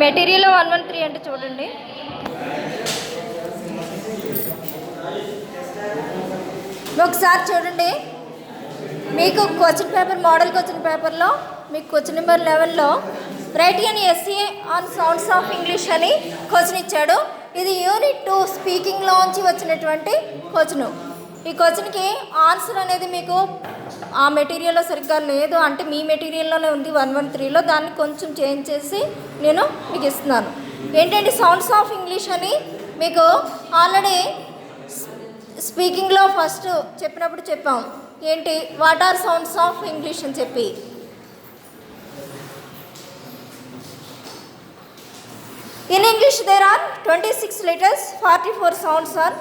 Material 113 అంటే చూడండి. ఒకసారి చూడండి, మీకు క్వశ్చన్ పేపర్ మోడల్ క్వశ్చన్ పేపర్లో మీకు క్వశ్చన్ నెంబర్ 11లో రైట్ అని SC on sounds of English అని క్వశ్చన్ ఇచ్చాడు. ఇది యూనిట్ 2 స్పీకింగ్లోంచి వచ్చినటువంటి క్వశ్చన్. ఈ క్వశ్చన్కి ఆన్సర్ అనేది మీకు ఆ మెటీరియల్లో సరిగ్గా లేదు, అంటే మీ మెటీరియల్లోనే ఉంది 113లో, దాన్ని కొంచెం చేంజ్ చేసి నేను మీకు ఇస్తున్నాను. ఏంటంటే సౌండ్స్ ఆఫ్ ఇంగ్లీష్ అని మీకు ఆల్రెడీ స్పీకింగ్లో ఫస్ట్ చెప్పినప్పుడు చెప్పాం. ఏంటి, what are sounds of English అని చెప్పి. In English there are 26 letters, 44 sounds are,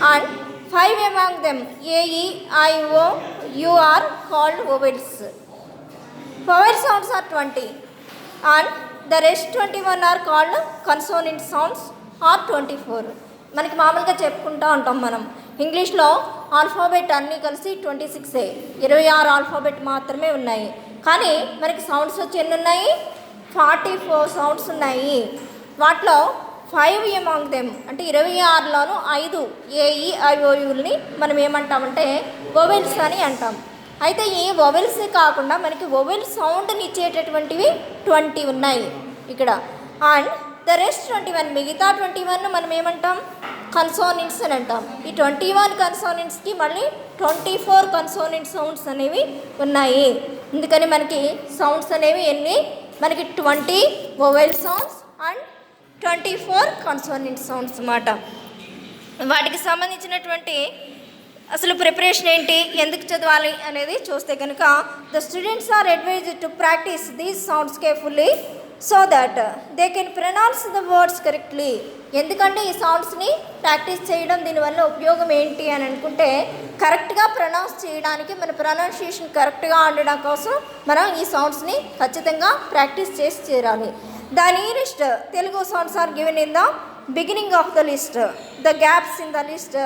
and 5 among them A, E, I, O, U are called vowels. Vowel sounds are 20 and the rest 21 are called consonant sounds or 24. మనకి మామూలుగా చెప్పుకుంటూ ఉంటాం మనం ఇంగ్లీష్లో alphabet అన్నీ కలిసి 26, 26 ఆల్ఫాబెట్ మాత్రమే ఉన్నాయి. కానీ మనకి సౌండ్స్ వచ్చి ఎన్ని ఉన్నాయి, 44 సౌండ్స్ ఉన్నాయి. వాటిలో 5 అమాంగ్ దెమ్ అంటే 26లోనూ 5 AEIOUల్ని మనం ఏమంటామంటే వొవెల్స్ అని అంటాం. అయితే ఈ వొవెల్స్ కాకుండా మనకి వొవెల్ సౌండ్ని ఇచ్చేటటువంటివి 20 ఉన్నాయి ఇక్కడ. అండ్ ద రెస్ట్ 21, మిగతా 21 మనం ఏమంటాం, కన్సోనెంట్స్ అని అంటాం. ఈ 21 కన్సోనెంట్స్కి మళ్ళీ 24 కన్సోనెంట్ సౌండ్స్ అనేవి ఉన్నాయి. అందుకని మనకి సౌండ్స్ అనేవి ఎన్ని, మనకి 20 vowel sounds and 24 consonant sounds అన్నమాట. వాటికి సంబంధించినటువంటి అసలు ప్రిపరేషన్ ఏంటి, ఎందుకు చదవాలి అనేది చూస్తే కనుక the students are advised to practise these sounds carefully so that they can pronounce the words correctly. ఎందుకంటే ఈ సౌండ్స్ని ప్రాక్టీస్ చేయడం దీనివల్ల ఉపయోగం ఏంటి అని అనుకుంటే, కరెక్ట్గా ప్రొనౌన్స్ చేయడానికి, మన ప్రొనౌన్సియేషన్ కరెక్ట్గా ఉండడం కోసం మనం ఈ సౌండ్స్ని ఖచ్చితంగా ప్రాక్టీస్ చేసి చేరాలి. The nearest Telugu sounds are given in the beginning of the list. The gaps in the list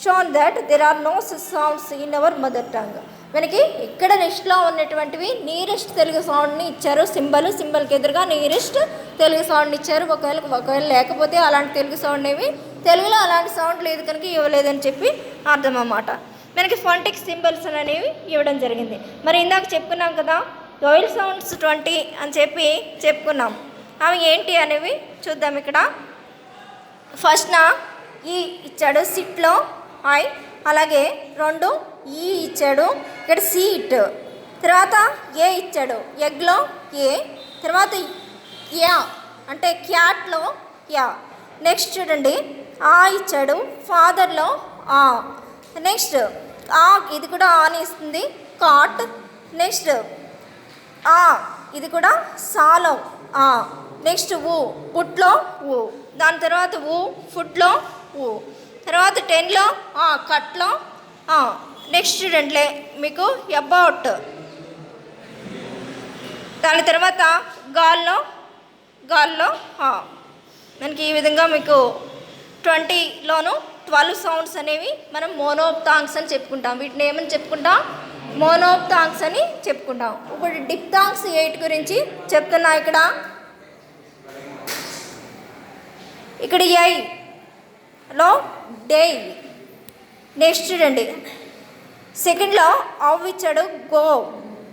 shown that there are no sounds in our mother tongue. మనకి ఇక్కడ లిస్ట్లో ఉన్నటువంటివి నియరెస్ట్ తెలుగు సౌండ్ని ఇచ్చారు, సింబల్కి ఎదురుగా నియరెస్ట్ తెలుగు సౌండ్ని ఇచ్చారు. ఒకవేళ లేకపోతే అలాంటి తెలుగు సౌండ్ ఏవి తెలుగులో అలాంటి సౌండ్ లేదు కనుక ఇవ్వలేదని చెప్పి అర్థం అన్నమాట. మనకి ఫోనెటిక్ సింబల్స్ అనేవి ఇవ్వడం జరిగింది. మరి ఇందాక చెప్పుకున్నాం కదా, వొవెల్ సౌండ్స్ 20 అని చెప్పి చెప్పుకున్నాం. అవి ఏంటి అనేవి చూద్దాం. ఇక్కడ ఫస్ట్న ఈ ఇచ్చాడు, సిట్లో ఐ, అలాగే 2 ఈ ఇచ్చాడు, ఇక్కడ సీట్, తర్వాత ఏ ఇచ్చాడు, ఎగ్లో ఏ, తర్వాత యా అంటే క్యాట్లో యా. నెక్స్ట్ చూడండి, ఆ ఇచ్చాడు, ఫాదర్లో ఆ. నెక్స్ట్ ఆ, ఇది కూడా ఆని ఇస్తుంది, కాట్. నెక్స్ట్ ఆ, ఇది కూడా సాలో ఆ. నెక్స్ట్ ఊ, పుట్లో ఊ. దాని తర్వాత ఊ, ఫుట్లో ఊ. తర్వాత 10లో కట్లో ఆ. నెక్స్ట్ చూడండి మీకు అబౌట్. దాని తర్వాత గాల్లో మనకి ఈ విధంగా మీకు 20లోను 12 సౌండ్స్ అనేవి మనం మోనోప్థాంగ్స్ అని చెప్పుకుంటాం. వీటిని ఏమని చెప్పుకుంటాం, మోనోప్థాంగ్స్ అని చెప్పుకుంటాం. ఇప్పుడు డిప్థాంగ్స్ 8 గురించి చెప్తున్నా. ఇక్కడ ఐలో డే. నెక్స్ట్ చూడండి, సెకండ్లో అవ్ ఇచ్చాడు, గో.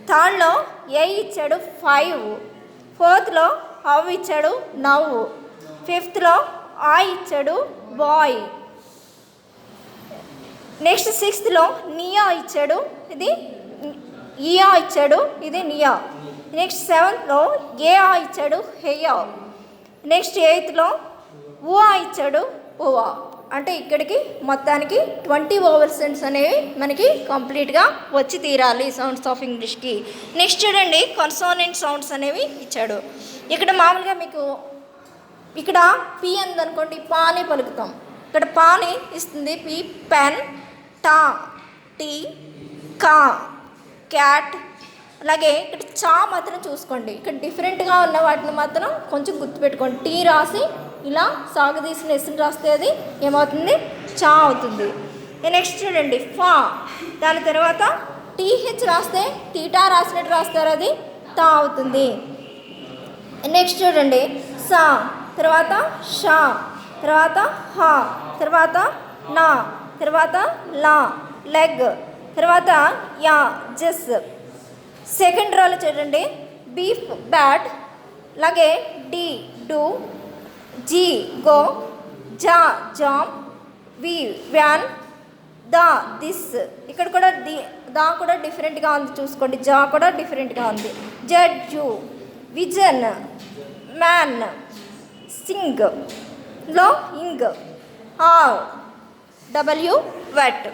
థర్డ్లో ఏ ఇచ్చాడు, 5. ఫోర్త్లో అవ్ ఇచ్చాడు, నవ్వు. ఫిఫ్త్లో ఆ ఇచ్చాడు, బాయ్. నెక్స్ట్ 6థ్లో నియా ఇచ్చాడు, ఇది ఇయా ఇచ్చాడు, ఇది నియా. నెక్స్ట్ 7థ్లో ఏ ఆ ఇచ్చాడు, హెయా. నెక్స్ట్ 8థ్లో ఊఆ ఇచ్చాడు, ఊవా. అంటే ఇక్కడికి మొత్తానికి 20 వొవెల్ సౌండ్స్ అనేవి మనకి కంప్లీట్గా వచ్చి తీరాలి సౌండ్స్ ఆఫ్ ఇంగ్లీష్కి. నెక్స్ట్ చూడండి, కన్సోనెంట్ సౌండ్స్ అనేవి ఇచ్చాడు. ఇక్కడ మామూలుగా మీకు ఇక్కడ పి అందనుకోండి, పాని పలుకుతాం. ఇక్కడ పాని ఇస్తుంది, పి, పెన్, టా, టీ, కా, క్యాట్. అలాగే ఇక్కడ చా మాత్రం చూసుకోండి, ఇక్కడ డిఫరెంట్గా ఉన్న వాటిని మాత్రం కొంచెం గుర్తుపెట్టుకోండి. టీ రాసి ఇలా సాగదీసిన ఎస్ని రాస్తే అది ఏమవుతుంది, చా అవుతుంది. నెక్స్ట్ చూడండి, ఫా. దాని తర్వాత టీహెచ్ రాస్తే తీటా రాసినట్టు రాస్తారు, అది తా అవుతుంది. నెక్స్ట్ చూడండి, సా, తర్వాత షా, తర్వాత హా, తర్వాత నా, తర్వాత లా, లెగ్, తర్వాత యా, జస్. సెకండ్ రోలో చూడండి, బీఫ్, బ్యాట్, అలాగే డి, డూ, జీ, గో, జా, జామ్, వి, వ్యాన్, దా, దిస్. ఇక్కడ కూడా దా కూడా డిఫరెంట్గా ఉంది చూసుకోండి, జా కూడా డిఫరెంట్గా ఉంది. Z, zoo, vision, man, sing, low, ing, have, W, wet.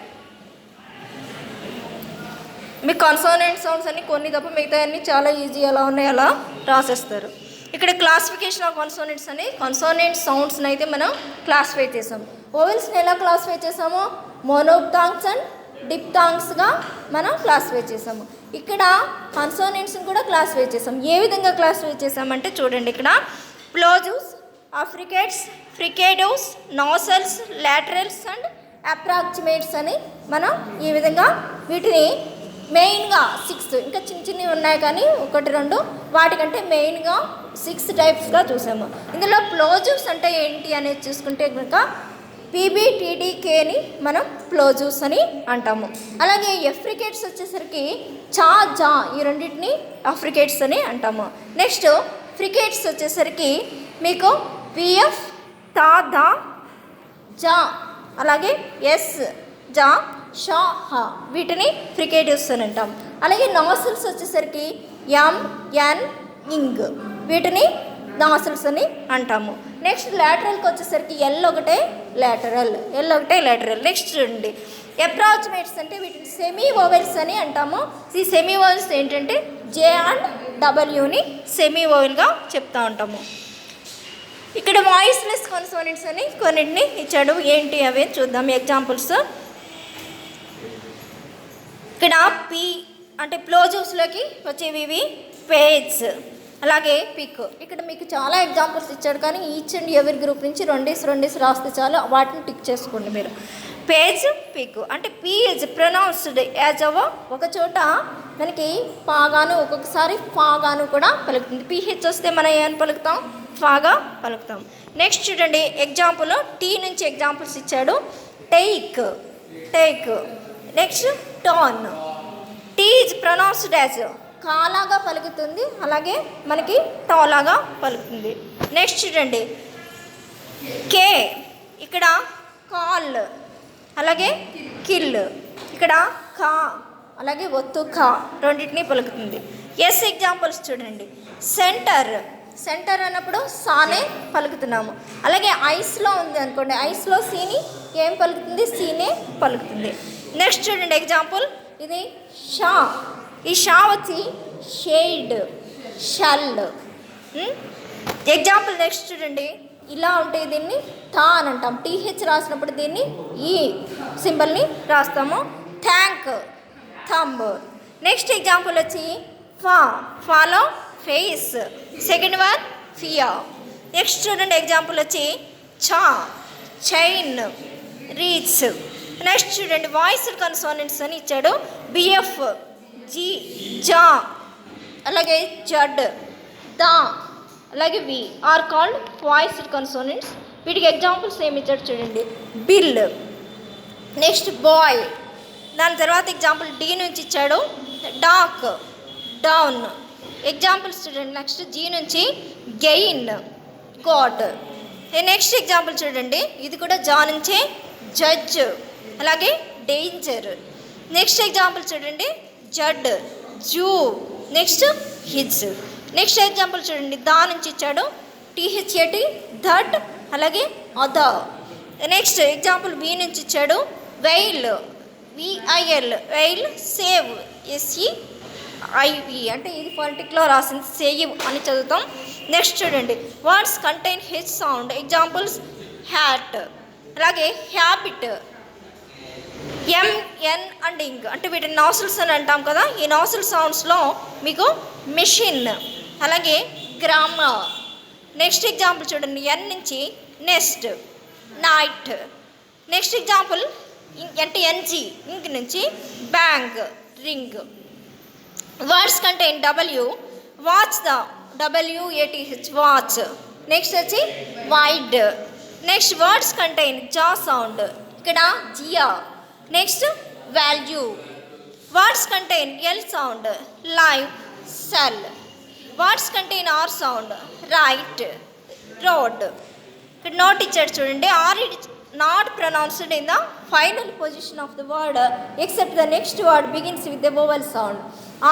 మీ కన్సోనెంట్ సౌండ్స్ అన్ని కొన్ని తప్ప మిగతా అన్నీ చాలా ఈజీ ఎలా ఉన్నాయి అలా రాసేస్తారు. ఇక్కడ క్లాసిఫికేషన్ ఆఫ్ కన్సోనెంట్స్ అని కన్సోనెంట్ సౌండ్స్ని అయితే మనం క్లాసిఫై చేసాం. ఓవెల్స్ని ఎలా క్లాసిఫై చేసామో మోనోప్థాంగ్స్ అండ్ డిప్థాంగ్స్గా మనం క్లాసిఫై చేసాము. ఇక్కడ కన్సోనెంట్స్ని కూడా క్లాసిఫై చేసాం. ఏ విధంగా క్లాసిఫై చేసామంటే చూడండి, ఇక్కడ ప్లోజూస్, అఫ్రికేట్స్, ఫ్రికేడోస్, నాసల్స్, లాటరల్స్ అండ్ అప్రాక్సిమేట్స్ అని మనం ఈ విధంగా వీటిని మెయిన్గా 6, ఇంకా చిన్న చిన్నవి ఉన్నాయి కానీ 1, 2, వాటికంటే మెయిన్గా 6 టైప్స్గా చూసాము. ఇందులో ప్లోజూస్ అంటే ఏంటి అనేది చూసుకుంటే కనుక పీబీటీడీకేని మనం ప్లోజూస్ అని అంటాము. అలాగే ఎఫ్రికేట్స్ వచ్చేసరికి చా, జా, ఈ రెండింటిని అఫ్రికేట్స్ అని అంటాము. నెక్స్ట్ ఫ్రికేట్స్ వచ్చేసరికి మీకు పిఎఫ్, తా, దా, జా, అలాగే ఎస్, జా, షా, హా, వీటిని ఫ్రికేటివ్స్ అని అంటాం. అలాగే నాసిల్స్ వచ్చేసరికి ఎం, ఎన్, ఇంగ్, వీటిని నాసిల్స్ అని అంటాము. నెక్స్ట్ లాటరల్కి వచ్చేసరికి ఎల్ ఒకటే లాటరల్, నెక్స్ట్ చూడండి అప్రాక్సిమేట్స్ అంటే వీటిని సెమీ వోవెల్స్ అని అంటాము. ఈ సెమీ వోవెల్స్ ఏంటంటే జే అండ్ డబ్ల్యూని సెమీ వోవెల్గా చెప్తూ ఉంటాము. ఇక్కడ వాయిస్లెస్ కన్సోనెంట్స్ అని కొన్నింటిని ఇచ్చాడు, ఏంటి అవి చూద్దాం ఎగ్జాంపుల్స్. ఇక్కడ పి అంటే ప్లోజూస్లోకి వచ్చేవి ఇవి పేజ్, అలాగే పిక్. ఇక్కడ మీకు చాలా ఎగ్జాంపుల్స్ ఇచ్చాడు కానీ ఈచ్ అండ్ ఎవరి గ్రూప్ నుంచి 2 రాస్తే చాలు, వాటిని టిక్ చేసుకోండి మీరు. పేజ్, పిక్ అంటే పి ఇస్ ప్రొనౌన్స్డ్ యాజ్ అవ, ఒక చోట మనకి పాగాను ఒక్కొక్కసారి ఫాగాను కూడా పలుకుతుంది. పిహెచ్ వస్తే మనం ఏమని పలుకుతాం, ఫాగా పలుకుతాం. నెక్స్ట్ చూడండి ఎగ్జాంపుల్, టీ నుంచి ఎగ్జాంపుల్స్ ఇచ్చాడు. Take, next turn. T is pronounced as కాలాగా పలుకుతుంది, అలాగే మనకి టాలాగా పలుకుతుంది. నెక్స్ట్ చూడండి కే, ఇక్కడ కాల్, అలాగే కిల్, ఇక్కడ కా, అలాగే ఒత్తు కా, రెండింటినీ పలుకుతుంది. ఎస్ ఎగ్జాంపుల్స్ చూడండి, సెంటర్ అన్నప్పుడు సానే పలుకుతున్నాము. అలాగే ఐస్లో ఉంది అనుకోండి, ఐస్లో సీని ఏం పలుకుతుంది, సీనే పలుకుతుంది. నెక్స్ట్ చూడండి ఎగ్జాంపుల్, ఇది షా, ఈ షా వచ్చి షేడ్, షల్. ఎగ్జాంపుల్ నెక్స్ట్ చూడండి, ఇలా ఉంటే దీన్ని థా అని అంటాం. టీహెచ్ రాసినప్పుడు దీన్ని ఈ సింబల్ని రాస్తాము. Thank, thumb. నెక్స్ట్ ఎగ్జాంపుల్ వచ్చి follow face, second one fear. Next చూడండి ఎగ్జాంపుల్ వచ్చి చైన్, రీచ్. నెక్స్ట్ చూడండి వాయిస్డ్ కన్సోనెంట్స్ అని ఇచ్చాడు. బిఎఫ్, జీ, జా, అలాగే జడ్, దా, అలాగే v are called voiced consonants. వీటికి ఎగ్జాంపుల్స్ ఏమి ఇచ్చాడు చూడండి, బిల్, నెక్స్ట్ బాయ్. దాని తర్వాత ఎగ్జాంపుల్ డి నుంచి ఇచ్చాడు, డాక్, డౌన్. ఎగ్జాంపుల్స్ చూడండి నెక్స్ట్ జీ నుంచి గెయిన్, గాడ్. నెక్స్ట్ ఎగ్జాంపుల్ చూడండి, ఇది కూడా జా నుంచే జడ్జ్, అలాగే డేంజర్. నెక్స్ట్ ఎగ్జాంపుల్ చూడండి Z, zoo, next his. Next example చూడండి దా నుంచి ఇచ్చాడు, టీహెచ్ఏటి, దట్, అలాగే అదర్. నెక్స్ట్ ఎగ్జాంపుల్ వి నుంచి ఇచ్చాడు, వెయిల్, విఐఎల్, వెయిల్, సేవ్, ఎస్ఈఐవి, అంటే ఇది ఫానటిక్లో రాసింది సేవ్ అని చదువుతాం. నెక్స్ట్ చూడండి words contain H sound. Examples hat, అలాగే హ్యాబిట్, ఎంఎన్ అండ్ ఇంగ్, అంటే వీటిని నాసిల్స్ అని అంటాం కదా. ఈ నాసిల్ సౌండ్స్లో మీకు మెషిన్, అలాగే గ్రామర్. నెక్స్ట్ ఎగ్జాంపుల్ చూడండి ఎన్ నుంచి నెస్ట్, నైట్. నెక్స్ట్ ఎగ్జాంపుల్ అంటే ఎన్జీ, ఇంక్ నుంచి bank, ring. Words contain W, watch, the WATH, watch. Next వచ్చి wide. Next words contain zha sound, ఇక్కడ జియా. Next value. Words contain L sound, live, sell. Words contain R sound, right, road. ఇక్కడ note ఇచ్చాడు చూడండి. R it not pronounced in the final position of the word except the next word begins with the vowel sound.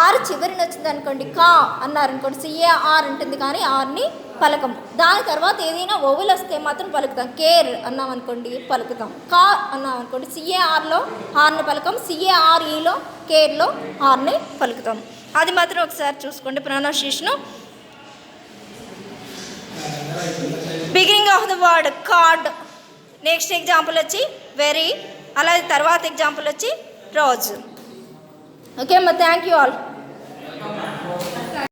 Are చివరిని వచ్చింది అనుకోండి, కా అన్నారనుకోండి, CAR ఉంటుంది కానీ ఆర్ని పలకం. దాని తర్వాత ఏదైనా ఓవెల్ వస్తే మాత్రం పలుకుతాం. కేర్ అన్నాం అనుకోండి పలుకుతాం. కా అన్నాం అనుకోండి సిఏఆర్లో ఆర్ని పలకం, సిఏఆర్ఈలో కేర్లో ఆర్ని పలుకుతాం. అది మాత్రం ఒకసారి చూసుకోండి pronunciation. Beginning of the word card. Next example వచ్చి వెరీ. అలాగే తర్వాత ఎగ్జాంపుల్ వచ్చి రోజు. ఓకే అమ్మా, థ్యాంక్ యూ ఆల్.